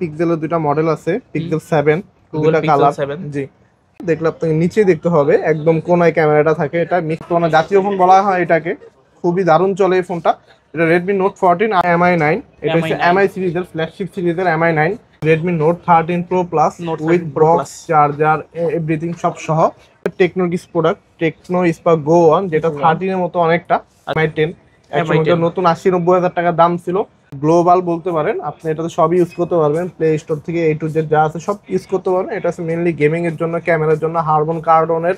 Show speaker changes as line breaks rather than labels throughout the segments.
পিক্সেলের দুইটা মডেল আছে, পিক্সেল 7
Google
দুইটা
Pixel
কালার।
7
জি, দেখলে আপনাকে নিচে দেখতে হবে, একদম কোনায় ক্যামেরাটা থাকে। এটা মিক্স কোনা জাতীয় ফোন বলা হয় এটাকে। খুবই দারুণ চলে এই ফোনটা। এটা Redmi Note 14 MI9। এটা হচ্ছে
MI9
MI সিরিজের ফ্ল্যাগশিপ সিরিজের MI9। Redmi Note 13 Pro Plus
Note
with
13 Pro
box
Plus
charger everything সব সহ। টেকনো গিস প্রোডাক্ট, টেকনো স্পার্ক Go 1, যেটা 13 এর মতো অনেকটা। MI10 একসময়
MI10
নতুন 80-90 হাজার টাকা দাম ছিল। গ্লোবাল বলতে পারেন, আপনি এটাতে সবই ইউজ করতে পারবেন। প্লে স্টোর থেকে A to Z যা আছে সব ইউজ করতে পারবেন। এটা আছে মেনলি গেমিং এর জন্য, ক্যামেরার জন্য। হার্বন কার্ডনের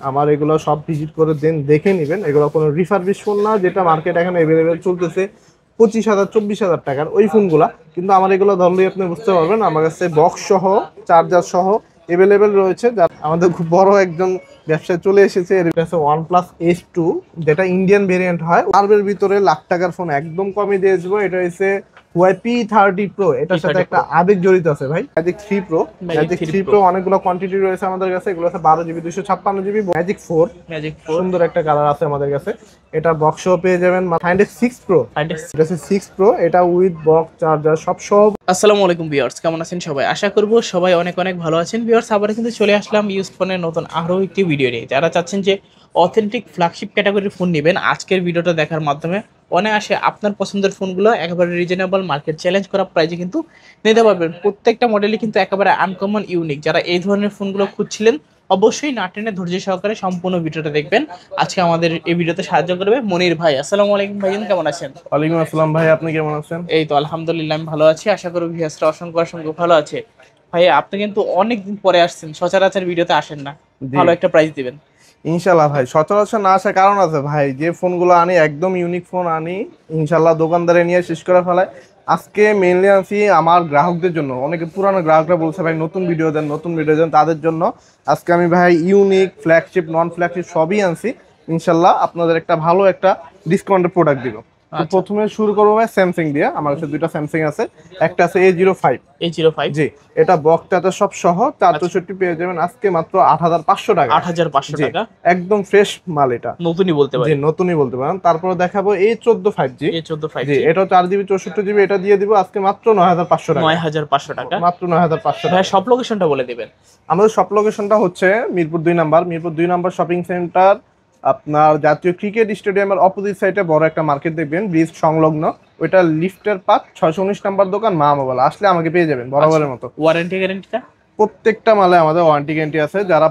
আমার এগুলো সব ভিজিট করে দেখে নেবেন। এগুলো কোনো রিফারবিশ ফোন না, যেটা মার্কেট এখন অ্যাভেলেবেল চলতেছে 25,000 24,000 টাকার ওই ফোনগুলা। কিন্তু আমার এগুলো ধরলেই আপনি বুঝতে পারবেন আমার কাছে বক্স সহ চার্জার সহ অ্যাভেলেবেল রয়েছে। যা আমাদের খুব বড় একজন ব্যবসায় চলে এসেছে। এর কাছে OnePlus S2, যেটা ইন্ডিয়ান ভেরিয়েন্ট হয়। আরবের ভিতরে লাখ টাকার ফোন একদম কমই দিয়ে দেবো। এটা হচ্ছে Huawei P30 Pro। এটার সাথে একটা আবেগ জড়িত আছে ভাই। Magic 3 Pro, Magic 3 Pro অনেকগুলো কোয়ান্টিটি রয়েছে আমাদের কাছে। এগুলো আছে 12GB 256GB। Magic 4 সুন্দর একটা কালার আছে আমাদের কাছে। এটা বক্সও পেয়ে যাবেন। 6 Pro, এটা হচ্ছে 6 Pro, এটা উইথ বক্স চার্জার সব।
আসসালামু আলাইকুম ভিউয়ার্স, কেমন আছেন সবাই? আশা করব সবাই অনেক অনেক ভালো আছেন। ভিউয়ার্স, আবার কিন্তু চলে আসলাম ইউজ ফোনের নতুন আরও একটি ভিডিও নিয়ে। যারা চাচ্ছেন যে অথেন্টিক ফ্ল্যাগশিপ ক্যাটাগরির ফোন নেবেন, আজকের ভিডিওটা দেখার মাধ্যমে অনায়াসে আপনার পছন্দের ফোনগুলো একেবারে রিজনেবল মার্কেট চ্যালেঞ্জ করা প্রাইসে কিন্তু নিতে পারবেন। প্রত্যেকটা মডেলই কিন্তু একেবারে আনকমন ইউনিক। যারা এই ধরনের ফোনগুলো খুঁজছিলেন, অবশ্যই না টেনে ধৈর্য সহকারে সম্পূর্ণ ভিডিওটা দেখবেন। আজকে আমাদের এই ভিডিওতে সাহায্য করবে মনির ভাই। আসসালামু আলাইকুম ভাইজান, কেমন আছেন?
ওয়ালাইকুম আসসালাম ভাই, আপনি কেমন আছেন?
এই তো আলহামদুলিল্লাহ, আমি ভালো আছি। আশা করি ভিউয়ার্সরা অসংখ্য অসংখ্য ভালো আছে। ভাই, আপনি কিন্তু অনেকদিন পরে আসছেন, সচরাচর ভিডিওতে আসেন না। ভালো একটা প্রাইস দিবেন
ইনশাল্লাহ ভাই। সচরাচর না আসার কারণ আছে ভাই, যে ফোনগুলো আনি একদম ইউনিক ফোন আনি, ইনশাল্লাহ দোকানদারে নিয়ে শেষ করে ফেলায়। আজকে মেইনলি আনছি আমার গ্রাহকদের জন্য। অনেকে পুরানো গ্রাহকরা বলছে ভাই নতুন ভিডিও দেন, নতুন ভিডিও দেন, তাদের জন্য আজকে আমি ভাই ইউনিক ফ্ল্যাগশিপ নন ফ্ল্যাগশিপ সবই আনছি। ইনশাল্লাহ আপনাদের একটা ভালো একটা ডিসকাউন্টের প্রোডাক্ট দিব। তো প্রথমে শুরু করবো ভাই স্যামসাং দিয়ে। আমার কাছে দুইটা স্যামসাং আছে। একটা আছে A05। জি, এটা বক্স চার্জার সব সহ 464 পেয়ে যাবেন আজকে মাত্র 8,500 টাকা।
8,500 টাকা,
একদম ফ্রেশ মাল। এটা
নতুনই বলতে পারি।
জি, নতুনই বলতে পারেন। তারপরে দেখাবো A14 5G। জি, এটা 4GB 64GB। এটা দিয়ে দিব আজকে মাত্র 9,500 টাকা।
9,500 টাকা,
মাত্র 9,500 টাকা।
সব লোকেশনটা বলে দিবেন।
আমাদের সব লোকেশনটা হচ্ছে Mirpur 2 number. Mirpur 2 number shopping centre, আপনার জাতীয় ক্রিকেট স্টেডিয়ামের অপোজিট সাইডে বড় একটা মার্কেট দেখবেন, ব্রিজ সংলগ্ন। ওইটা লিফটের পাত 619 নাম্বার দোকান, মা মোবাইল। আসলে আমাকে পেয়ে যাবেন বরাবরের মতো।
ওয়ারেন্টি গ্যারান্টিটা?
প্রত্যেকটা মালে আমাদের ওয়ারেন্টি গ্যারান্টি আছে। যারা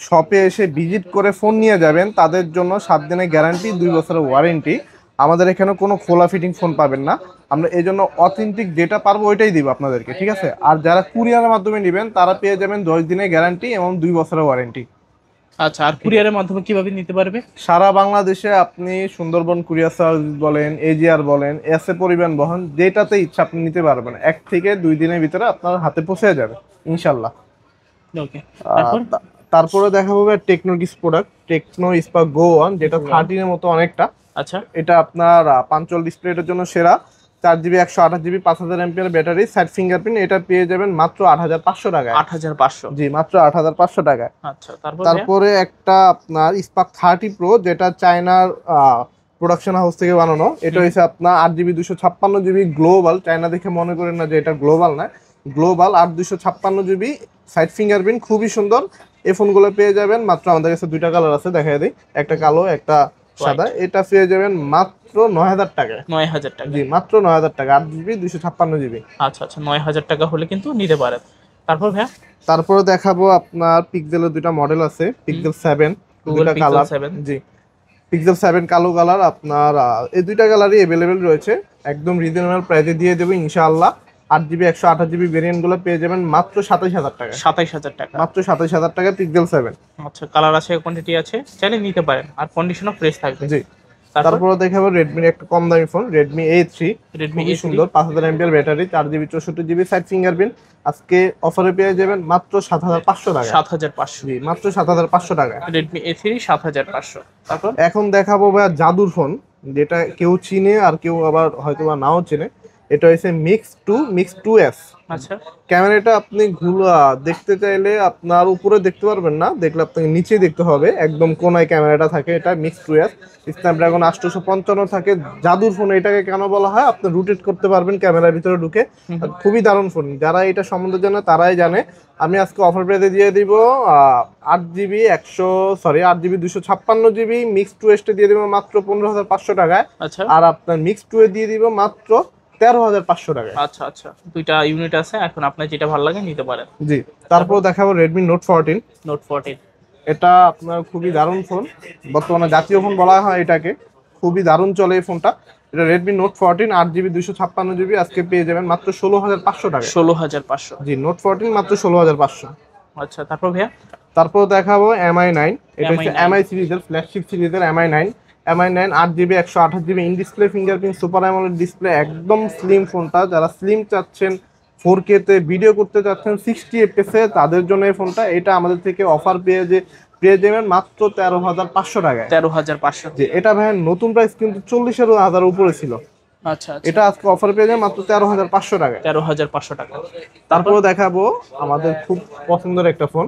শপে এসে ভিজিট করে ফোন নিয়ে যাবেন তাদের জন্য 7 দিনের গ্যারান্টি, 2 বছরের ওয়ারেন্টি। আমাদের এখানে কোনো খোলা ফিটিং ফোন পাবেন না। আমরা এই জন্য অথেন্টিক যেটা পারবো ওইটাই দিব আপনাদেরকে, ঠিক আছে? আর যারা কুরিয়ারের মাধ্যমে নেবেন তারা পেয়ে যাবেন 10 দিনের গ্যারান্টি এবং 2 বছরের ওয়ারেন্টি।
আচ্ছা, আর কুরিয়ারের মাধ্যমে কিভাবে নিতে পারবে?
সারা বাংলাদেশে আপনি সুন্দরবন কুরিয়ার সার্ভিস বলেন, এজিআর বলেন, এসএ পরিবহন বহন, যেটাতে ইচ্ছা আপনি নিতে পারবেন। 1 থেকে 2 দিনের ভিতরে আপনার হাতে পৌঁছে যাবে ইনশাল্লাহ।
ওকে,
তারপরে দেখাবো টেকনো গিস প্রোডাক্ট, টেকনো স্পার্ক Go 1, যেটা 13 এর মতো অনেকটা।
আচ্ছা,
এটা আপনার পাঞ্চল ডিসপ্লের জন্য সেরা। 4GB 128GB 5000 MPR battery, side fingerprint. এটা পেয়ে যাবেন মাত্র 8,500 টাকায়।
8,500?
জি, মাত্র 8,500 টাকায়।
আচ্ছা,
তারপরে একটা আপনার স্পার্ক 30 প্রো, যেটা চায়নার প্রোডাকশন হাউস থেকে বানানো। এটা হচ্ছে আপনার 8GB 256GB গ্লোবাল। চায়না দেখে মনে করেন না যে এটা গ্লোবাল না, গ্লোবাল। 8 256GB সাইড ফিঙ্গারপ্রিন্ট, খুবই সুন্দর। এই ফোনগুলো পেয়ে যাবেন মাত্র, আমাদের কাছে দুইটা কালার আছে, দেখাই দিই। একটা কালো, একটা সাদা। এটা পেয়ে যাবেন মাত্র 9,000 টাকায়।
9,000 টাকা?
জি, মাত্র 9,000 টাকা। 8GB 256GB।
আচ্ছা আচ্ছা, 9,000 টাকা হলে কিন্তু নিতে পারেন। তারপর ভাইয়া?
তারপরে দেখাবো আপনার পিক্সেলের দুইটা মডেল আছে, পিক্সেল 7 দুইটা কালার। জি, পিক্সেল 7 কালো কালার। আপনার এই দুইটা কালারই অ্যাভেলেবেল রয়েছে। একদম রিজনেবল প্রাইসে দিয়ে দেবো ইনশাআল্লাহ। 8GB 128GB ভেরিয়েন্ট গুলো পেয়ে যাবেন মাত্র 27,000 টাকা।
27,000 টাকা,
মাত্র 27,000 টাকা পিক্সেল 7।
আচ্ছা, কালার আছে, কোয়ান্টিটি আছে, চাইলে নিতে পারেন। আর কন্ডিশনও ফ্রেশ থাকবে।
জি, তারপরে দেখাবো রেডমির একটা কম দামি ফোন, রেডমি A3। খুবই সুন্দর, 5000 MPR battery, 4GB 64GB side fingerprint. আজকে অফারে পেয়ে যাবেন মাত্র 7,500 টাকা।
7,500?
জি, মাত্র 7,500 টাকা।
Redmi A3 7,500। তারপর
এখন দেখাবো ভাইয়া জাদুর ফোন, যেটা কেউ চিনে আর কেউ আবার হয়তো বা নাও চেনে। এটা হচ্ছে মিক্স টু এস।
আচ্ছা
ক্যামেরাটা আপনি দেখতে চাইলে আপনার উপরে দেখতে পারবেন না, দেখলে আপনাকে নিচে দেখতে হবে, একদম কোনায় ক্যামেরাটা থাকে। এটা মিক্স টু এস, স্ন্যাপড্রাগন 855 থাকে। জাদুর ফোন এটাকে কেন বলা হয়, আপনি রোটেট করতে পারবেন ক্যামেরার ভিতরে ঢুকে। আর খুবই দারুণ ফোন, যারা এটা সম্বন্ধে জানে তারাই জানে। আমি আজকে অফার প্রাইসে দিয়ে দিব 8GB 256GB মিক্স টু এসটা দিয়ে দিব মাত্র 15,500 টাকায়।
আচ্ছা
আর আপনার মিক্স টু এ দিয়ে দিব মাত্র 13,500 টাকায়।
আচ্ছা আচ্ছা, দুইটা ইউনিট আছে, এখন আপনার যেটা ভালো লাগে নিতে পারেন।
জি, তারপর দেখাবো Redmi Note 14।
নোট 14
এটা আপনার খুবই দারুণ ফোন, বর্তমানে জাতীয় ফোন বলা হয় এটাকে। খুবই দারুণ চলে এই ফোনটা। এটা Redmi Note 14 8GB 256GB আজকে পেয়ে যাবেন মাত্র 16,500 টাকায়।
16,500।
জি, Note 14 মাত্র 16,500।
আচ্ছা, তারপর ভাইয়া
তারপর দেখাবো MI9। এটা হচ্ছে
MI9
MI সিরিজের ফ্ল্যাগশিপ সিরিজের MI9 8GB 128GB in display fingerprint super AMOLED display, একদম স্লিম ফোনটা। যারা স্লিম চাচ্ছেন, 4K তে ভিডিও করতে চাচ্ছেন 60 FPS এ, তাদের জন্য এই ফোনটা। এটা আমাদের থেকে অফার পেয়ে যাবেন মাত্র 13,500 টাকায়।
13,500।
যে এটা ভাই নতুন প্রাইস কিন্তু 40,000 উপরে ছিল।
আচ্ছা আচ্ছা,
এটা আজকে অফার পেয়ে যাবেন মাত্র 13,500 টাকায়।
13,500 টাকা।
তারপরে দেখাবো আমাদের খুব পছন্দের একটা ফোন।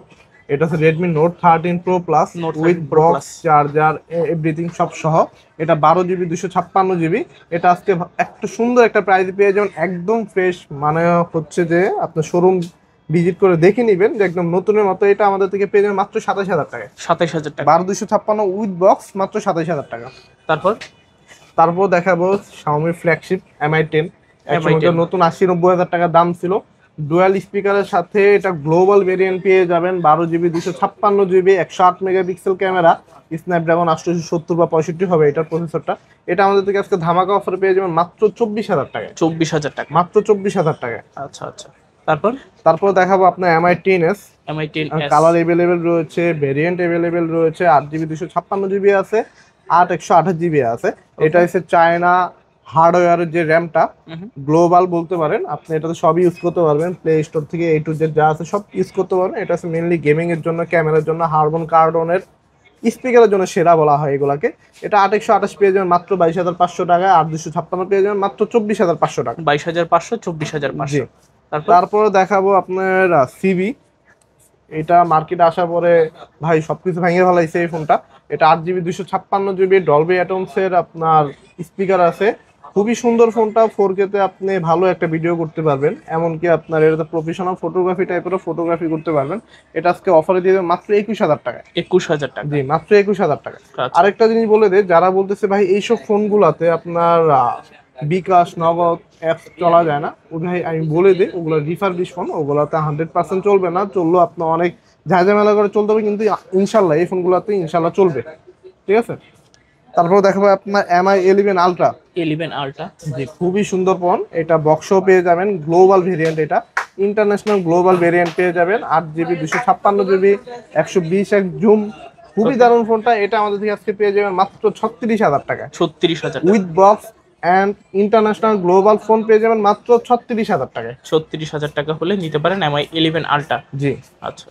এটা হচ্ছে Redmi Note 13 Pro Plus
Note 13
with
Pro
box
Plus।
Charger everything সব সহ। এটা 12GB 256GB। এটা আজকে একটা সুন্দর একটা প্রাইস পেয়ে যাবেন, একদম ফ্রেশ। মানে হচ্ছে যে আপনার শোরুম ভিজিট করে দেখে নেবেন যে একদম নতুনের মতো। এটা আমাদের থেকে পেয়ে যাবেন মাত্র 27,000 টাকায়।
27,000 টাকা।
12/256 উইথ বক্স মাত্র 27,000 টাকা। তারপর দেখাবো Xiaomi ফ্ল্যাগশিপ MI10। একসময় নতুন 80-90 হাজার টাকা দাম ছিল। ডুয়াল স্পিকারের সাথে এটা গ্লোবাল ভেরিয়েন্ট পেয়ে যাবেন। 12GB 256GB 108 megapixel camera, Snapdragon 870 বা 65 হবে এটার প্রসেসরটা। এটা আমাদের থেকে আজকে ধামাকা অফার পেয়ে যাবেন মাত্র 24,000 টাকায়।
24,000 টাকা,
মাত্র 24,000 টাকায়।
আচ্ছা আচ্ছা।
তারপর দেখাবো আপনার MI10s।
MI10s
কালার এভেলেবেল রয়েছে, ভেরিয়েন্ট এভেলেবেল রয়েছে। 8GB 256GB আছে, 128GB আছে। এটা হচ্ছে চায়না হার্ডওয়্যারের যে র্যামটা, গ্লোবাল বলতে পারেন। আপনি এটাতে সবই ইউজ করতে পারবেন, প্লে স্টোর থেকে A to Z যা আছে সব ইউজ করতে পারবেন। এটা হচ্ছে মেনলি গেমিং এর জন্য, ক্যামেরার জন্য, হার্বন কার্ডনের স্পিকারের জন্য সেরা বলা হয় এগুলাকে। এটা 828 পেয়ে যাবেন মাত্র 22,500 টাকায়। 8 256 পেয়ে যাবেন মাত্র 24,500 টাকা।
22,500 24,500।
তারপরে দেখাবো আপনার সিবি। এটা মার্কেটে আসার পরে ভাই সবকিছু ভেঙে ফেলাইছে এই ফোনটা। এটা 8GB 256GB ডলবি অ্যাটমসের আপনার স্পিকার আছে। খুবই সুন্দর ফোনটা। 4K তে আপনি ভালো একটা ভিডিও করতে পারবেন, এমনকি আপনার এটাতে প্রফেশনাল ফটোগ্রাফি টাইপেরও ফটোগ্রাফি করতে পারবেন। এটা আজকে অফারে দিয়ে দেবেন মাত্র 21,000 টাকায়।
21,000 টাকা।
জি, মাত্র 21,000 টাকা।
আচ্ছা।
আরেকটা জিনিস বলে দেয়, যারা বলতেছে ভাই এইসব ফোনগুলাতে আপনার বিকাশ নগদ অ্যাপস চলা যায় না, ও ভাই আমি বলে দিই ওগুলো রিফারবিশ ফোন, ওগুলোতে 100% চলবে না। চললেও আপনার অনেক ঝাঁঝামেলা করে চলতে হবে, কিন্তু ইনশাল্লাহ এই ফোনগুলোতে ইনশাল্লাহ চলবে। ঠিক আছে। তারপর দেখাবো আপনার MI11 Ultra।
11 আলট্রা,
জি, খুবই সুন্দর ফোন। এটা বক্সও পেয়ে যাবেন, গ্লোবাল ভেরিয়েন্ট। এটা ইন্টারন্যাশনাল গ্লোবাল ভেরিয়েন্ট পেয়ে যাবেন। 8GB 256GB 120x জুম, খুবই দারুণ ফোনটা। এটা আমাদের থেকে আজকে পেয়ে যাবেন মাত্র 36,000 টাকা।
36,000
with box and international global phone পেয়ে যাবেন মাত্র 36,000 টাকায়।
36,000 টাকা হলে নিতে পারেন MI11 আলট্রা।
জি,
আচ্ছা।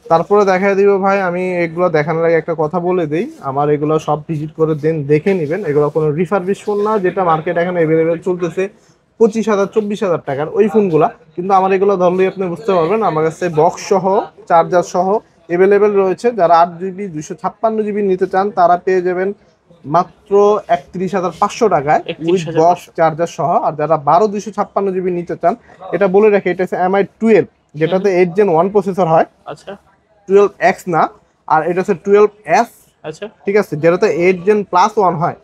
তারপরে দেখা দিব ভাই, আমি এগুলো দেখানোর আগে একটা কথা বলে দিই, আমার এগুলো সব ভিজিট করে দেখে নেবেন। এগুলো কোনো রিফারবিশ ফোন না, যেটা মার্কেট এখন অ্যাভেলেবেল চলতেছে 25,000 24,000 টাকার ওই ফোনগুলা। কিন্তু আমার এগুলো ধরলেই আপনি বুঝতে পারবেন, আমার কাছে বক্স সহ চার্জার সহ অ্যাভেলেবেল রয়েছে। যারা 8GB 256GB নিতে চান তারা পেয়ে যাবেন মাত্র 31,500 টাকায় উইথ বক্স চার্জার সহ। আর যারা 12/256GB নিতে চান, এটা বলে রাখি এটা হচ্ছে MI12, যেটাতে 8 Gen 1 প্রসেসর হয়।
আচ্ছা,
12X না, আর এটা হচ্ছে 12S।
আচ্ছা,
ঠিক আছে, যেটাতে 8 Gen +1 হয়।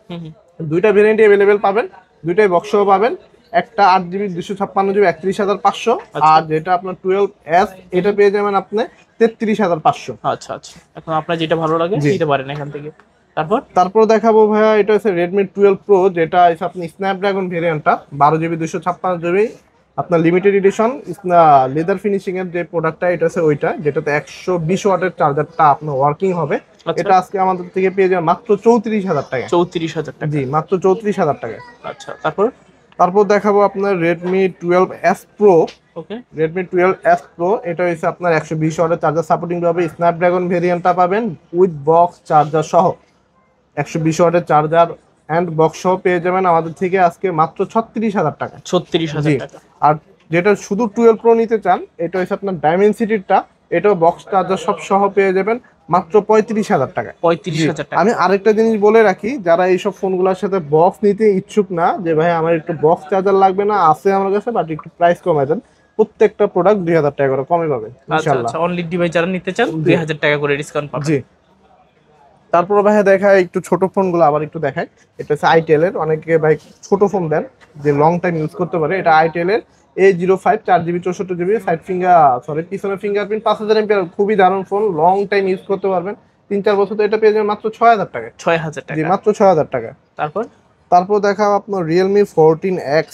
দুইটা ভেরিয়েন্ট অ্যাভেলেবেল পাবেন, দুইটাই বক্সও পাবেন। একটা 8GB 256GB 31,500, আর যেটা আপনার 12S এটা পেয়ে যাবেন আপনি 33,500।
আচ্ছা আচ্ছা। এখন আপনার যেটা ভালো লাগে নিতে পারেন এখান থেকে।
তারপর দেখাবো ভাইয়া, এটা হচ্ছে Redmi 12 Pro, যেটা হচ্ছে আপনি স্ন্যাপড্রাগন ভেরিয়েন্টটা। 12GB 256GB আপনার লিমিটেড এডিশন লেদার ফিনিশিং এর যে প্রোডাক্টটা, এটা হচ্ছে ওইটা, যেটাতে 120 ওয়াটের চার্জারটা আপনার ওয়ার্কিং হবে। এটা আজকে আমাদের থেকে পেয়ে যাবেন মাত্র 34,000 টাকা।
34,000 টাকা।
জি, মাত্র 34,000 টাকায়।
আচ্ছা।
তারপর দেখাবো আপনার Redmi 12S Pro।
ওকে,
Redmi 12S Pro এটা হচ্ছে আপনার 120 ওয়াটের চার্জার সাপোর্টিং পাবে। স্ন্যাপড্রাগন ভেরিয়েন্টটা পাবেন উইথ বক্স চার্জার সহ। 120 ওয়াটের চার্জার অ্যান্ড বক্স সহ পেয়ে যাবেন আমাদের থেকে আজকে মাত্র 36,000 টাকা।
36,000 টাকা।
আর যেটা শুধু 12 প্রো নিতে চান, এটা হচ্ছে আপনার ডায়মেনসিটিটা, এটাও বক্স চার্জার সব সহ পেয়ে যাবেন মাত্র 35,000 টাকা।
35,000 টাকা।
আমি আরেকটা জিনিস বলে রাখি, যারা এইসব ফোনগুলোর সাথে বক্স নিতে ইচ্ছুক না, যে ভাই আমার একটু বক্স চার্জার লাগবে না, আছে আমার কাছে বাট একটু প্রাইস কমায় দেন, প্রত্যেকটা প্রোডাক্ট 2,000 টাকা করে কমে পাবে
আচ্ছা
ইনশাআল্লাহ।
আচ্ছা, অনলি ডিভাইস যারা নিতে চান 2,000 টাকা করে ডিসকাউন্ট পাবেন।
জি। তারপর ভাইয়া দেখায় একটু ছোট ফোনগুলো, আবার একটু দেখায়। এটা হচ্ছে আইটেল এর, অনেকে ভাই ছোট ফোন দেন যে লং টাইম ইউজ করতে পারে। এটা আইটেল এর A05 4GB 64GB সাইড পিছনে ফিঙ্গারপ্রিন্ট 5,000 এমপিআর, খুবই দারুণ ফোন, লং টাইম ইউজ করতে পারবেন 3-4 বছর। তো এটা পেয়ে যাবেন মাত্র 6,000 টাকা।
6,000
জি,
টাকা।
মাত্র 6,000 টাকা। তারপর দেখাও আপনার Realme 14X।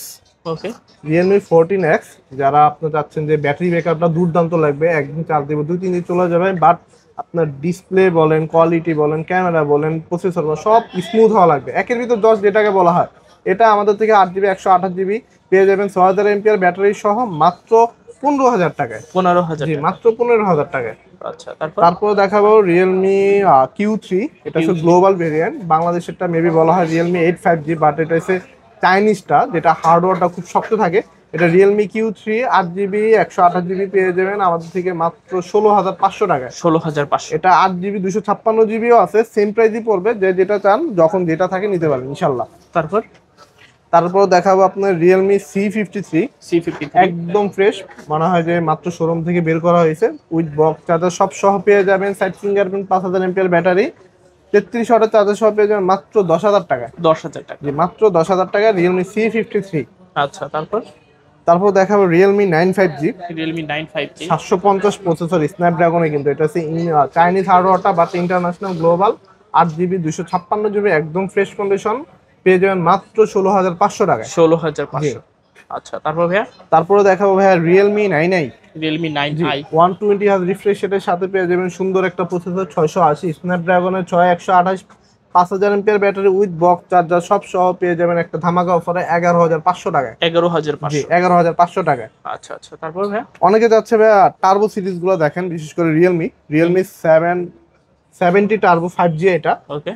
ওকে।
Realme 14X যারা আপনি চাচ্ছেন যে ব্যাটারি ব্যাকআপটা দুর্দান্ত লাগবে, একদিন চার্জ দেবো 2-3 দিন চলে যাবে, বাট আপনার ডিসপ্লে বলেন, কোয়ালিটি বলেন, ক্যামেরা বলেন, প্রসেসর বলেন, সব স্মুথ হওয়া লাগবে। একের ভিতর 10 যেটাকে বলা হয়, এটা আমাদের থেকে 8GB 128GB পেয়ে যাবেন 6,000 এমপিআর ব্যাটারি সহ মাত্র 15,000 টাকায়।
15,000
জি,
টাকা।
মাত্র 15,000 টাকায়।
আচ্ছা,
তারপর দেখাবো Realme Q3। এটা হচ্ছে গ্লোবাল ভেরিয়েন্ট, বাংলাদেশেরটা মেবি বলা হয় Realme 8 5G, বাট এটা হচ্ছে চাইনিজটা, যেটা হার্ডওয়্যারটা খুব শক্ত থাকে। এটা Realme Q3 8GB 128GB পেয়ে যাবেন আমাদের থেকে মাত্র 16,500 টাকায়।
16,500।
এটা 8GB 256GBও আছে, সেম প্রাইসই পড়বে, যে যেটা চান যখন যেটা থাকে নিতে পারেন ইনশাল্লাহ। তারপর দেখাবো আপনার Realme C53 একদম ফ্রেশ, মনে হয় যে মাত্র শোরুম থেকে বের করা হয়েছে, উইথ বক্স চার্জার সব সহ পেয়ে যাবেন, সাইড ফিঙ্গারপ্রিন্ট 5,000 এমপিআর ব্যাটারি 33 ওয়াটের চার্জার সহ পেয়ে যাবেন মাত্র 10,000 টাকা।
10,000 টাকা।
জি, মাত্র 10,000 টাকা Realme C53।
আচ্ছা,
তারপর দেখাবো Realme 9 5G।
Realme 9 5G
750 processor স্ন্যাপড্রাগনে, কিন্তু এটা হচ্ছে চাইনিজ হার্ডওয়্যারটা, but international global. 8GB 256GB একদম ফ্রেশ কন্ডিশন পেয়ে যাবেন মাত্র 16,500 টাকায়।
16,500। আচ্ছা,
তারপরে দেখাবো ভাইয়া Realme 9i।
Realme 9i
120 hertz refresh রেটের সাথে পেয়ে যাবেন সুন্দর একটা processor, 680 স্ন্যাপড্রাগনের 6128, 5,000 MPR battery with box charger সব সহ পেয়ে যাবেন একটা ধামাকা অফারে 11,500 টাকায়।
11,500।
11,500 টাকায়।
আচ্ছা আচ্ছা, তারপর ভাইয়া
অনেকে যাচ্ছে ভাইয়া টার্বো সিরিজ গুলো দেখেন, বিশেষ করে Realme 770 টার্বো 5G।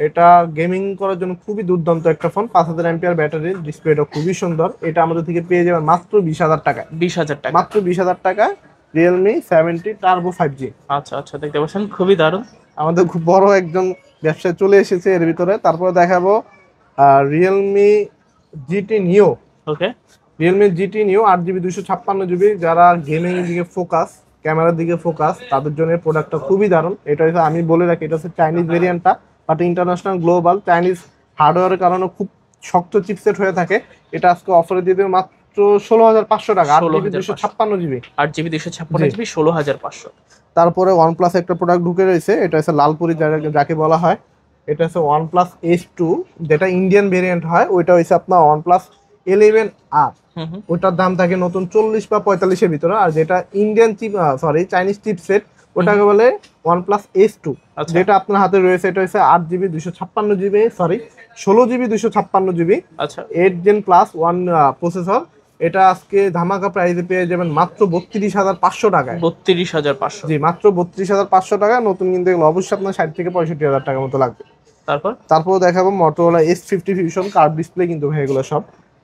এটা গেমিং করার জন্য খুবই দুর্দান্ত একটা ফোন, 5,000 এমপিআর ব্যাটারি, ডিসপ্লেটা খুবই সুন্দর। এটা আমাদের থেকে পেয়ে যাবেন মাত্র 20,000 টাকায়।
20,000 টাকা।
মাত্র 20,000 টাকায় Realme 70 টার্বো 5G।
আচ্ছা আচ্ছা, দেখতে পাচ্ছেন খুবই দারুণ,
আমাদের খুব বড় একজন ব্যবসায় চলে এসেছে এর ভিতরে। তারপরে দেখাবো Realme GT Neo।
ওকে।
Realme GT Neo 8GB 256GB, যারা গেমিং দিকে ফোকাস, ক্যামেরার দিকে ফোকাস, তাদের জন্য এই প্রোডাক্টটা খুবই দারুণ। এটা হচ্ছে, আমি বলে রাখি, এটা হচ্ছে চাইনিজ ভেরিয়েন্টটা, বাট ইন্টারন্যাশনাল গ্লোবাল। চাইনিজ হার্ডওয়্যারের কারণে খুব শক্ত চিপসেট হয়ে থাকে। এটা আজকে অফারে দিয়ে দেবে মাত্র 16,500 টাকা। 8GB 256GB
8GB 256GB 16,500।
তারপরে OnePlus একটা প্রোডাক্ট ঢুকে রয়েছে, এটা হচ্ছে লালপুরি যাকে বলা হয়। এটা হচ্ছে OnePlus S2, যেটা ইন্ডিয়ান ভেরিয়েন্ট হয়। ওইটা হচ্ছে আপনার OnePlus 11R। ওটার দাম থাকে নতুন 40 বা 45-এর ভিতরে। আর যেটা ইন্ডিয়ান চাইনিজ চিপসেট, ওটাকে বলে OnePlus S2। যেটা আপনার হাতে রয়েছে, এটা হচ্ছে 8GB 256GB 16GB 256GB 8 Gen Plus 1 processor. এটা আজকে ধামাকা প্রাইসে পেয়ে যাবেন মাত্র 32,500 টাকায়।
32,500।
জি, মাত্র 32,500 টাকা। নতুন কিনতে গেলে অবশ্যই আপনার 60 থেকে 65,000 টাকার মতো লাগবে। তারপর দেখাবো Motorola S50 Fusion curve display, কিন্তু ভাই এগুলো সব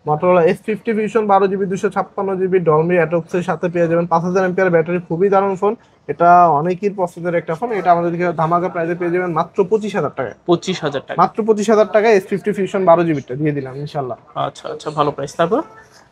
Motorola S50 Fusion 12GB 256GB Dolby Atmos এর সাথে পেয়ে যাবেন 5,000 এমপিআর ব্যাটারি, খুবই দারুণ ফোন। এটা অনেকের পছন্দের একটা ফোন। এটা আমাদের দিকে ধামাকা প্রাইসে পেয়ে যাবেন মাত্র 25,000 টাকায়।
25,000 টাকা।
মাত্র 25,000 টাকায় S50 Fusion 12GBটা দিয়ে দিলাম ইনশাআল্লাহ।
আচ্ছা আচ্ছা, ভালো প্রাইস।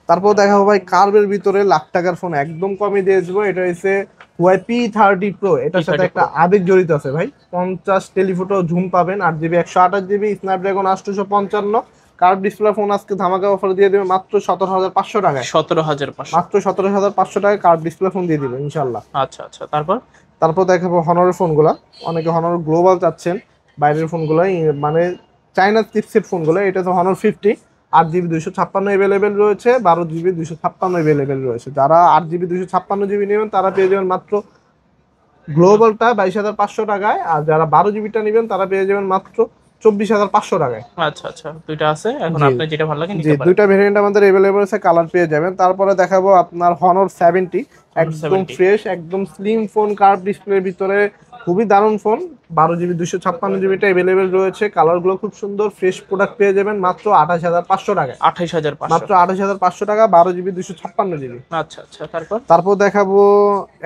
তারপর দেখাবো ভাই কার্ভের ভিতরে লাখ টাকার ফোন একদম কমে দিয়ে দেবো। এটা হচ্ছে Huawei P30 Pro। এটার সাথে একটা আবেগ জড়িত আছে ভাই। 50 টেলিফোটো জুম পাবেন, 8GB 128GB Snapdragon 855, curve display phone আজকে ধামাকা অফার দিয়ে দেবে মাত্র 17,500 টাকায়।
17,500।
মাত্র 17,500 টাকায় কার্ভ ডিসপ্লে ফোন দিয়ে দিবে ইনশাআল্লাহ।
আচ্ছা আচ্ছা,
তারপর দেখাবো হনরের ফোনগুলা। অনেকে হনর গ্লোবাল চাচ্ছেন, বাইরের ফোনগুলো, মানে চাইনার চিপসেট ফোনগুলো। এটা তো Honor 50 8GB 256 অ্যাভেলেবেল রয়েছে, 12GB 256 অ্যাভেলেবেল রয়েছে। যারা 8GB 256GB নেবেন তারা পেয়ে যাবেন মাত্র গ্লোবালটা 22,500 টাকায়, আর যারা 12GBটা নেবেন তারা পেয়ে যাবেন মাত্র 24,500 টাকায়।
আচ্ছা আচ্ছা, দুইটা আছে, এখন আপনি যেটা ভালো লাগে নিতে পারেন।
দুইটা ভেরিয়েন্ট আমাদের अवेलेबल আছে, কালার পেয়ে যাবেন। তারপরে দেখাবো আপনার Honor 70 একদম ফ্রেশ, একদম স্লিম ফোন, কার্ভ ডিসপ্লের ভিতরে খুবই দারুণ ফোন। 12 জিবি 256 জিবিটা অ্যাভেলেবেল রয়েছে। কালারগুলো খুব সুন্দর, ফ্রেশ প্রোডাক্ট পেয়ে যাবেন মাত্র 28,500 টাকায়।
28,500।
মাত্র 28,500 টাকা, 12 জিবি 256 জিবি।
আচ্ছা আচ্ছা, তারপর
তারপর দেখাবো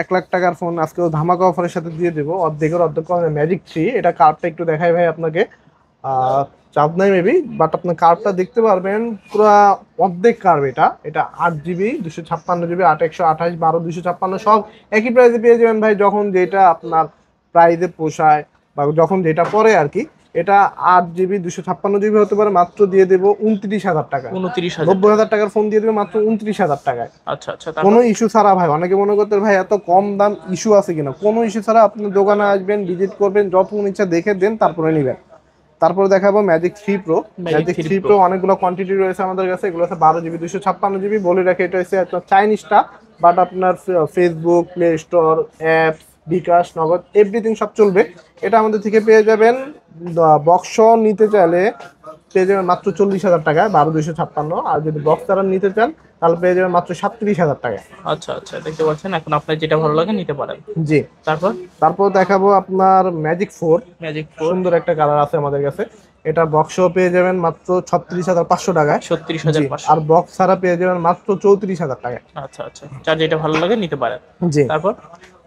1 লাখ টাকার ফোন, আজকেও ধামাকা অফারের সাথে দিয়ে দেবো অর্ধেকের অর্ধেক কমে, ম্যাজিক 3। এটা কার্ডটা একটু দেখাই ভাই আপনাকে, চাপ নাই মেবি, বাট আপনার কার্ভটা দেখতে পারবেন পুরো অর্ধেক কার্ভ। এটা এটা 8 জিবি 256 জিবি, 8 128 12 256 সব একই প্রাইসে পেয়ে যাবেন ভাই, যখন যেটা আপনার প্রাইসে পোষায় বা যখন যেটা পরে আর কি। এটা 8 জিবি 256 জিবি হতে পারে, মাত্র দিয়ে দেবো 29,000 টাকা।
29,000।
90,000 টাকার ফোন দিয়ে দেবে মাত্র 29,000 টাকায়।
আচ্ছা আচ্ছা,
কোনো ইস্যু ছাড়া ভাই। অনেকে মনে করতে ভাই এত কম দাম ইস্যু আছে কিনা, কোনো ইস্যু ছাড়া আপনি দোকানে আসবেন, ভিজিট করবেন, যখন ইচ্ছা দেখে দেন, তারপরে নেবেন। তারপরে দেখাবো ম্যাজিক 3 প্রো। ম্যাজিক 3 প্রো অনেকগুলো কোয়ান্টিটি রয়েছে আমাদের কাছে। এগুলো হচ্ছে 12 জিবি 256 জিবি। বলে রাখে এটা হচ্ছে একটা চাইনিজটা, বাট আপনার ফেসবুক, প্লে স্টোর, অ্যাপস, বিকাশ, নগদ এভরিথিং সব চলবে। এটা আমাদের থেকে পেয়ে যাবেন বক্স নিতে চাইলে পেয়ে যাবেন মাত্র 40,000 টাকায় 12 256। আর যদি বক্স তারা নিতে চান তাহলে পেয়ে যাবেন মাত্র 37,000 টাকায়।
আচ্ছা আচ্ছা, দেখতে পাচ্ছেন, এখন আপনার যেটা ভালো লাগে নিতে পারেন।
জি।
তারপর
তারপর দেখাবো আপনার ম্যাজিক 4।
ম্যাজিক 4।
সুন্দর একটা কালার আছে আমাদের কাছে। এটা বক্সও পেয়ে যাবেন মাত্র 36,500 টাকায়।
36,500।
আর বক্স ছাড়া পেয়ে যাবেন মাত্র 34,000 টাকায়।
আচ্ছা আচ্ছা, যার যেটা ভালো লাগে নিতে পারেন।
জি।
তারপর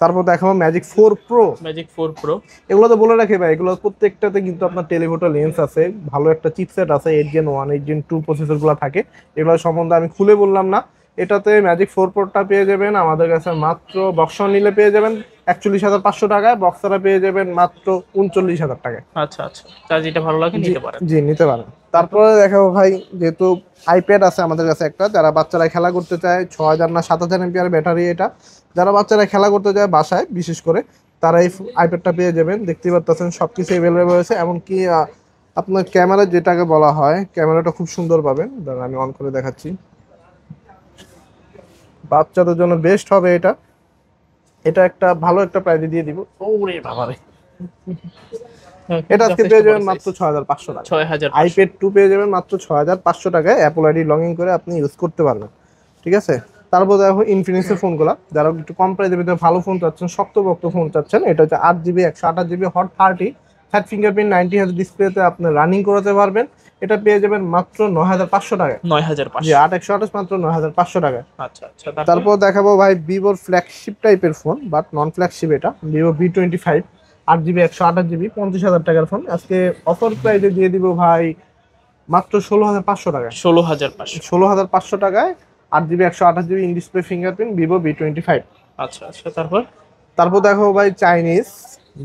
তারপর দেখাবো ম্যাজিক 4 প্রো।
Magic 4 pro.
এগুলো তো বলে রাখি ভাই, এগুলো প্রত্যেকটাতে কিন্তু আপনার টেলিফোটো লেন্স আছে, ভালো একটা চিপসেট আছে, 8 Gen 1 8 Gen 2 প্রসেসরগুলো থাকে। এগুলো সম্বন্ধে আমি খুলে বললাম না। এটাতে ম্যাজিক 4 প্রোটা পেয়ে যাবেন আমাদের কাছে মাত্র বক্স নিলে পেয়ে যাবেন 41,500 টাকায়, বক্সারা পেয়ে যাবেন মাত্র 39,000 টাকায়।
আচ্ছা আচ্ছা, যার যেটা ভালো লাগে নিতে পারেন।
জি, নিতে পারেন। তারপরে দেখাবো ভাই, যেহেতু আইপ্যাড আছে আমাদের কাছে একটা, যারা বাচ্চারা খেলা করতে চায়, 6,000 না 7,000 এমপিআর ব্যাটারি এটা। যারা বাচ্চারা খেলা করতে চায় বাসায় বিশেষ করে, তারা এই আইপ্যাডটা পেয়ে যাবেন। দেখতেই পাচ্ছেন সবকিছু অ্যাভেলেবল রয়েছে, এমনকি আপনার ক্যামেরা যেটাকে বলা হয়, ক্যামেরাটা খুব সুন্দর পাবেন। দাঁড়ান আমি অন করে দেখাচ্ছি। বাচ্চাদের জন্য বেস্ট হবে এটা। এটা একটা ভালো একটা প্রাইজে দিয়ে দিব। ওরে বাবারে, এটা আজকে পেয়ে যাবেন মাত্র 6,500 টাকা।
6,500।
আইপ্যাড 2 পেয়ে যাবেন মাত্র 6,500 টাকায়, অ্যাপল আইডি লগ ইন করে আপনি ইউজ করতে পারবেন। ঠিক আছে। তারপর দেখো ইনফিনিক্সের ফোনগুলো, যারা একটু কম প্রাইসের ভিতরে ভালো ফোন চাচ্ছেন, শক্তপোক্ত ফোন চাচ্ছেন, এটা হচ্ছে 8 GB 128 GB hot 30 fat fingerprint 90 Hz ডিসপ্লেতে আপনি রানিং করাতে পারবেন। এটা পেয়ে যাবেন মাত্র 9,500 টাকায়।
9,500।
জি, 8 128 মাত্র 9,500 টাকায়।
আচ্ছা আচ্ছা,
তারপর দেখাবো ভাই ভিভোর ফ্ল্যাগশিপ টাইপের ফোন, বাট নন ফ্ল্যাগশিপ। এটা ভিভো V25 8 জিবি 128 জিবি 50,000 টাকার ফোন। আজকে অফার প্রাইসে দিয়ে দিব ভাই মাত্র 16,500 টাকায়।
16,500।
16,500 টাকায় 8 GB 128 GB in display fingerprint Vivo V25।
আচ্ছা আচ্ছা, তারপর
তারপর দেখো ভাই চাইনিজ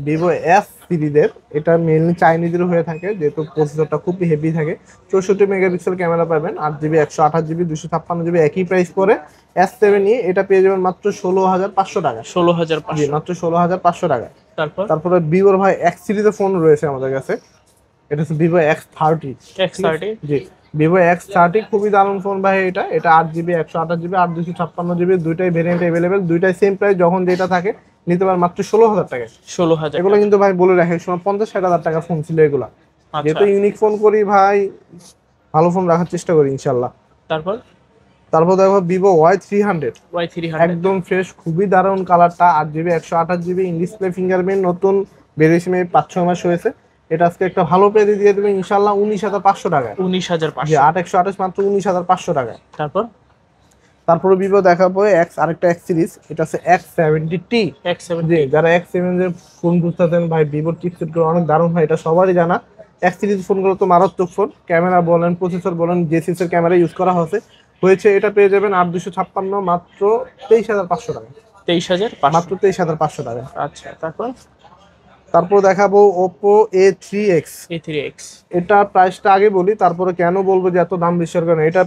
ভিভো এস সিরিজের। এটা মেনলি চাইনিজের হয়ে থাকে, যেহেতু প্রসেসরটা খুব হেভি থাকে। 64 মেগাপিক্সেল ক্যামেরা পাবেন, 8 জিবি 128 জিবি 256 জিবি একই প্রাইস পরে। S7e এটা পেয়ে যাবেন মাত্র 16,500 টাকা।
16,500।
জি, মাত্র 16,500 টাকা।
তারপর
তারপরে ভিভোর ভাই এক্স সিরিজের ফোন রয়েছে আমাদের কাছে। এটা হচ্ছে ভিভো X30।
X30।
জি, ভিভো X30 খুবই দারুণ ফোন ভাই। এটা এটা 8 জিবি 128 জিবি 256 জিবি দুইটাই ভেরিয়েন্ট অ্যাভেলেবেল, দুইটাই সেম প্রাইস, যখন যেটা থাকে নিতে পারেন মাত্র 16,000 টাকায়।
16,000।
এগুলো কিন্তু ভাই বলে রাখে, সময় 50-60 হাজার টাকা ফোন ছিল এগুলা।
আচ্ছা।
যেহেতু ইউনিক ফোন করি ভাই, ভালো ফোন রাখার চেষ্টা করি ইনশাল্লাহ।
তারপর
তারপর দেখো ভিভো Y300।
Y300।
একদম ফ্রেশ, খুবই দারুণ কালারটা। 8 GB 128 GB in display fingerprint, নতুন বেরিয়েছে 5-6 মাস হয়েছে। এটা আজকে একটা ভালো প্রাইসে দিয়ে দেবে ইনশাল্লাহ 19,500 টাকায়।
19,500।
যে 8 128 মাত্র 19,500 টাকায়।
তারপর
তারপরে ভিভো দেখাবো আরেকটা এক্স সিরিজ, এটা হচ্ছে X70T।
X70।
জি, যারা X7 এর ফোন বুঝতেছেন ভাই, ভিভোর চিপসেট গুলো অনেক দারুণ হয়, এটা সবারই জানা। এক্স সিরিজ ফোনগুলো তো মারাত্মক ফোন, ক্যামেরা বলেন, প্রসেসর বলেন, জেসিস এর ক্যামেরা ইউজ করা হয়েছে। এটা পেয়ে যাবেন 8 256 মাত্র 23,500 টাকা।
23,500।
মাত্র 23,500 টাকা।
আচ্ছা, তারপর
তারপর দেখাবো Oppo A3X।
A3X।
এটা প্রাইসটা আগে বলি, তারপরে কেন বলবো যে এত দাম বেশি কারণ এটা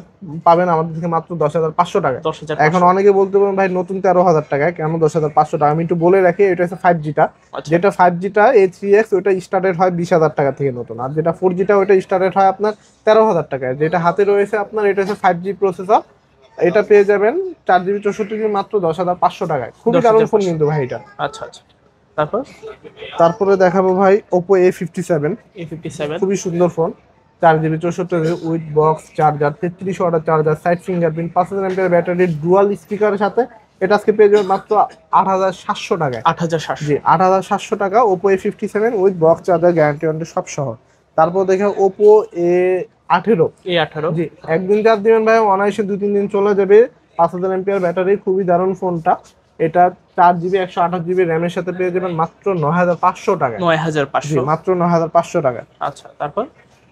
পাবেন আমাদের থেকে মাত্র 10,500 টাকায়।
10,500।
এখন অনেকে বলতে পারেন ভাই নতুন 13,000 টাকায় কেন 10,500 টাকা। আমি একটু বলে রাখি, এটা হচ্ছে 5Gটা।
আচ্ছা।
যেটা 5Gটা A3X ওটা স্টার্টেড হয় 20,000 টাকা থেকে নতুন, আর যেটা 4Gটা ওটা স্টার্টেড হয় আপনার 13,000 টাকায়। যেটা হাতে রয়েছে আপনার, এটা হচ্ছে 5G প্রসেসর। এটা পেয়ে যাবেন 4 জিবি 64 জিবি মাত্র 10,500 টাকায়। খুবই দারুণ ফোন কিন্তু ভাই এটা।
আচ্ছা আচ্ছা, তারপর
তারপরে দেখাবো ভাই Oppo A57।
A57।
খুবই সুন্দর phone, 4 GB 64 GB with box charger, 33 ওয়াটের charger, side fingerprint, 5,000 mAh battery, dual স্পিকারের সাথে এটা আজকে পেয়ে যাবেন মাত্র 8700 টাকায়।
8700।
জি 8700 টাকা Oppo A57 with box charger guarantee warranty সব সহ। তারপর দেখে ওপো A18।
A18।
জি একদিন চার্জ দিবেন ভাই অনায়াসে 2-3 দিন চলে যাবে। 5000 এমপিআর ব্যাটারি, খুবই দারুণ ফোনটা। এটা 4GB 128GB র্যামের সাথে পেয়ে যাবেন মাত্র 9500 টাকায়।
9500।
জি মাত্র 9500 টাকায়।
আচ্ছা, তারপর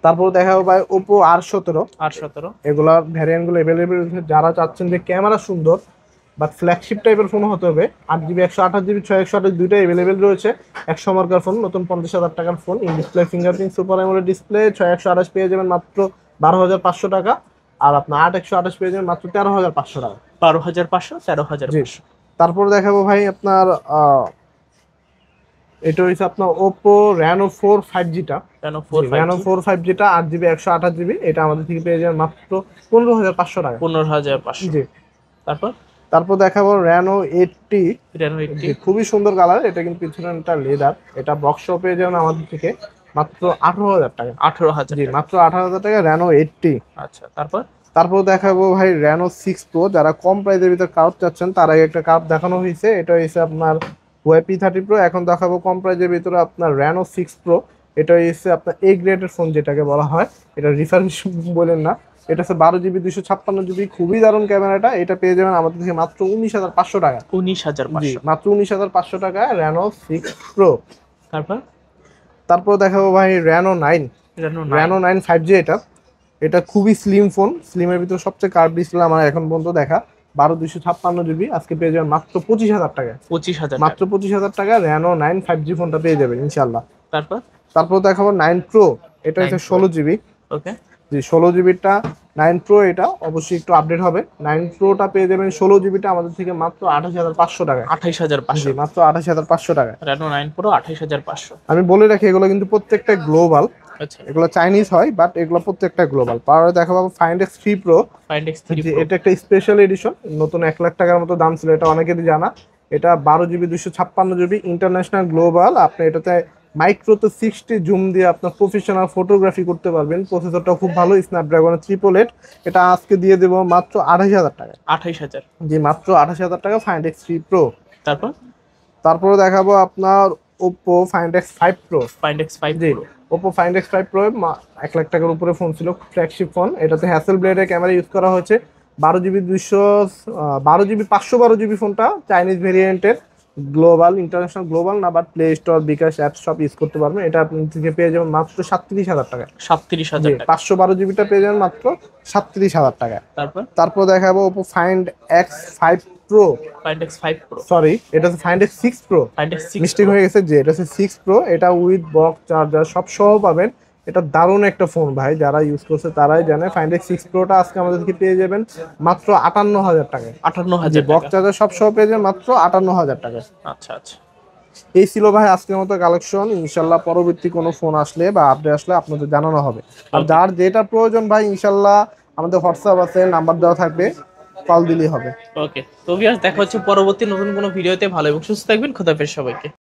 তারপর দেখাবো ভাই ওপো R17।
R17।
এগুলার ভ্যারিয়েন্টগুলো অ্যাভেলেবেল রয়েছে। যারা চাচ্ছেন যে ক্যামেরা সুন্দর বাট ফ্ল্যাগশিপ টাইপের ফোন হতে হবে, 8GB 128GB 6128 দুইটাই অ্যাভেলেবেল রয়েছে। 100 মার্কার ফোন, নতুন 50,000 টাকার phone, in display fingerprint super AMOLED display 6128 পেয়ে যাবেন মাত্র 12,500 টাকা। আর আপনার 8128 পেয়ে যাবেন মাত্র 13,500 টাকা।
12500, 13500।
জি তারপর দেখাবো ভাই আপনার এটা হচ্ছে আপনার Oppo Reno 4 5Gটা। Reno 4 5Gটা 8GB 128GB, এটা আমাদের থেকে পেয়ে যাবেন মাত্র 15,500 টাকা।
15,500।
জি
তারপর
তারপর দেখাবো Reno 80।
Reno 80।
খুবই সুন্দর কালার, এটা কিন্তু পিছনেরটা লেদার। এটা বক্স পেয়ে যাবেন আমাদের থেকে মাত্র 18,000 টাকা।
18,000।
জি মাত্র 18,000 টাকা Reno 80।
আচ্ছা, তারপর
তারপর দেখাবো ভাই Reno 6 Pro। যারা কম প্রাইসের ভিতরে কার্ভ চাচ্ছেন তার আগে একটা কার্ভ দেখানো হয়েছে, এটা হচ্ছে আপনার Huawei P30 Pro। এখন দেখাবো কম প্রাইসের ভিতরে আপনার Reno 6 Pro। এটা হচ্ছে আপনার A গ্রেডের ফোন যেটাকে বলা হয়, এটা রিফারবিশ বলেন না। এটা হচ্ছে 12GB 256GB, খুবই দারুণ ক্যামেরাটা। এটা পেয়ে যাবেন আমাদের থেকে মাত্র 19,500 টাকা।
19,500।
জি মাত্র 19,500 টাকা Reno 6 Pro।
তারপর
তারপর দেখাবো ভাই Reno 9। Reno 9 5G। এটা খুবই স্লিম ফোন, স্লিমের ভিতরে সবচেয়ে কার্ভ ডিসপ্লে আমার এখন পর্যন্ত দেখা। 12/256GB আজকে পেয়ে যাবেন মাত্র 25,000 টাকা।
25,000।
মাত্র 25,000 টাকা Reno 9 5G ফোনটা পেয়ে যাবেন ইনশাআল্লাহ। তারপর দেখাবো 9 Pro। এটা হচ্ছে 16GB।
ওকে।
জি 16GBটা 9 Pro, এটা অবশ্যই একটু আপডেট হবে। 9 Proটা পেয়ে যাবেন 16GBটা আমাদের থেকে মাত্র 28,500 টাকা।
28,500।
জি মাত্র 28,500 টাকা।
Reno 9 Pro 28,500।
আমি বলে রাখি এগুলো কিন্তু প্রত্যেকটা গ্লোবাল।
আচ্ছা,
এগুলো চাইনিজ হয় বাট এগুলো প্রত্যেকটা গ্লোবাল। পরে দেখাবো Find X3 Pro।
Find X3
জি
Pro।
এটা একটা স্পেশাল এডিশন, নতুন 1 লাখ টাকার মতো দাম ছিল, এটা অনেকেরই জানা। এটা 12GB 256GB ইন্টারন্যাশনাল গ্লোবাল। আপনি এটাতে মাইক্রোতে 60 জুম দিয়ে আপনার প্রফেশনাল ফটোগ্রাফি করতে পারবেন। প্রসেসরটা খুব ভালো, স্ন্যাপড্রাগনের 888। এটা আজকে দিয়ে দেবো মাত্র 28,000 টাকা।
28,000।
জি মাত্র 28,000 টাকা Find X3 Pro। তারপরে দেখাবো আপনার Oppo Find X5 Pro।
Find X5
জি
Pro।
Oppo Find X5 Pro 1 lakh টাকার উপরে ফোন ছিল, ফ্ল্যাগশিপ ফোন। এটাতে হ্যাসেল ব্লেডের ক্যামেরা ইউজ করা হয়েছে। 12GB 512GB ফোনটা চাইনিজ ভেরিয়েন্টের, গ্লোবাল, ইন্টারন্যাশনাল গ্লোবাল না, but play store bKash apps সব ইউজ করতে পারবেন। এটা আপনি থেকে পেয়ে যাবেন মাত্র 37,000 টাকা।
37,000 টাকা।
512GBটা পেয়ে যাবেন মাত্র 37,000 টাকা। তারপর দেখাবো Oppo Find X5 Pro।
Find X5 Pro।
Sorry, এটা হচ্ছে Find X6 Pro।
Find X6
mistake হয়ে গেছে, যে এটা হচ্ছে 6 Pro। এটা উইথ বক্স চার্জার সব সহ পাবেন। এটা দারুণ একটা ফোন ভাই, যারা ইউজ করছে তারাই জানে। Find X6 Proটা আজকে আমাদেরকে পেয়ে যাবেন মাত্র 58,000 টাকায়।
58,000
বক্স চার্জার সব সহ পেয়ে যাবেন মাত্র 58,000 টাকায়।
আচ্ছা আচ্ছা,
এই ছিল ভাই আজকের মতো কালেকশন। ইনশাল্লাহ পরবর্তী কোনো ফোন আসলে বা আপডেট আসলে আপনাদের জানানো হবে। আর যার যেটা প্রয়োজন ভাই ইনশাল্লাহ আমাদের হোয়াটসঅ্যাপ আছে, নাম্বার দেওয়া থাকবে, কল দিলেই হবে।
ওকে, তো ভিউয়ার্স দেখা হচ্ছে পরবর্তী নতুন কোনো ভিডিওতে। ভালো এবং সুস্থ থাকবেন। খোদা হাফেজ সবাইকে।